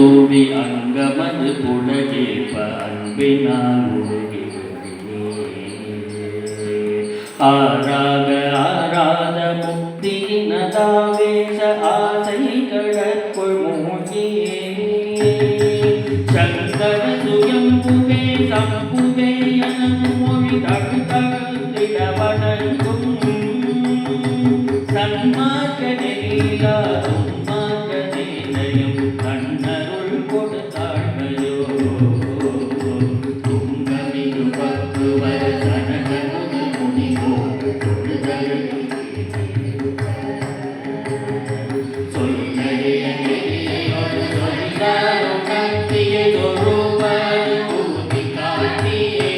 தூவி அங்கமது புலகேற்ப அன்பினால் ஆராக ஆராத முக்தியினதாவேச ஆசை கடற்குள் மூழ்கியே சங்கர சுயம்புவே சம்புவே எனும் மொழி தழுதழுத்திட வணங்கும் சன்மார்க்க நெறியிலா துன்மார்க்க நேரையும் கண்ணருள் கொடுத்தாழ்மையோ துங்கமிகு பக்குவர் சனகமுது முனிவோ தொழுதழு சொல்லைய நெறியோடு சொல்லாரும் கத்தியை தொழுவது ஊதி காட்டியே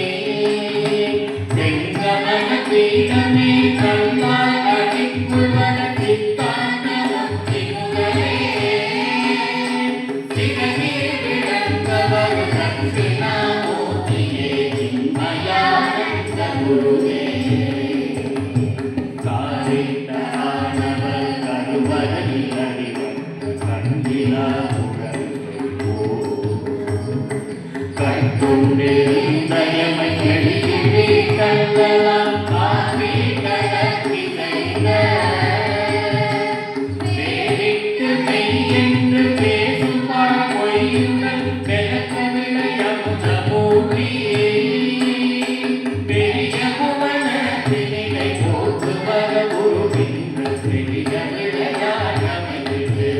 செங்கமல பீடமே கல்வாய் அடிக்குள் வளர்த்தித்தான முக்தி முதலே சிவனீர் விளங்கவர் தட்சிணாமூர்த்தியே சின்மயானந்த குருவே காரிட்ட ஆனவர் கருவறையில் அறிவர் கண்டிலா கட்டுண்டிருந்தயமை எளியிலே கண்டலாம் காவி கடற்கிளையில வேறிட்டு மெய் என்று பேசும் பொய்யுடன் விளக்க விளையமுத மூடியே பெரிய புவனத்தினிலை போட்டு வர உருவின்ற பெரிய விளையாடமைத்து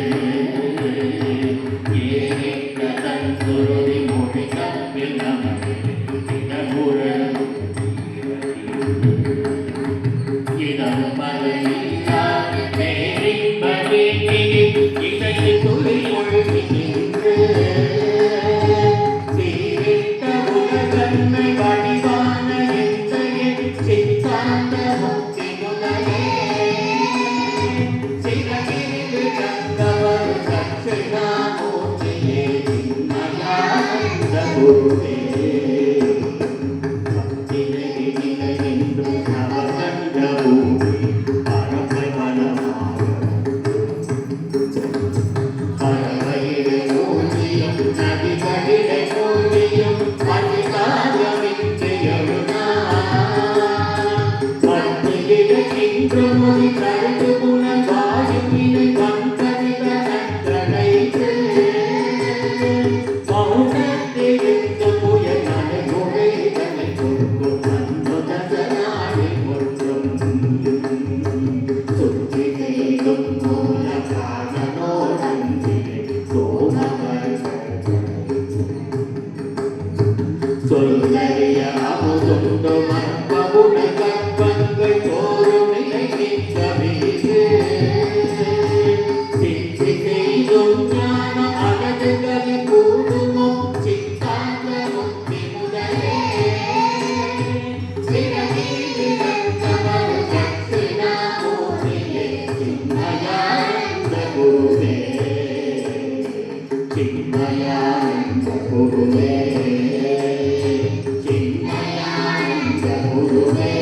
ஏறிட்ட தன் சுருதி மொழி கப்பில் நமது இடமுறை இதன் மலையில்லாத பேரின்பமே இசையை துளி ஒழுகின்று சீரிட்ட உலகன்மை வடிவான எந்தையே சித்தாந்த முக்தி முதலே சிறகிரிவு கந்தவர் தட்சிணாமூர்த்தியே சின்மயானந்த குருவே சொல்லறிய அமுதுண்டு மற்பகுண கற்பங்கள் தோறும் நிலைக்கின்ற வீடு சித்தி செய்தும் ஞானம் அகதுகளை கூடுமோ சித்தாந்த முக்தி முதலே சிறகீடு கண்டவர் தட்சிணாமூர்த்தியே சின்மயானந்த குருவே சின்மயானந்த குருவே Guru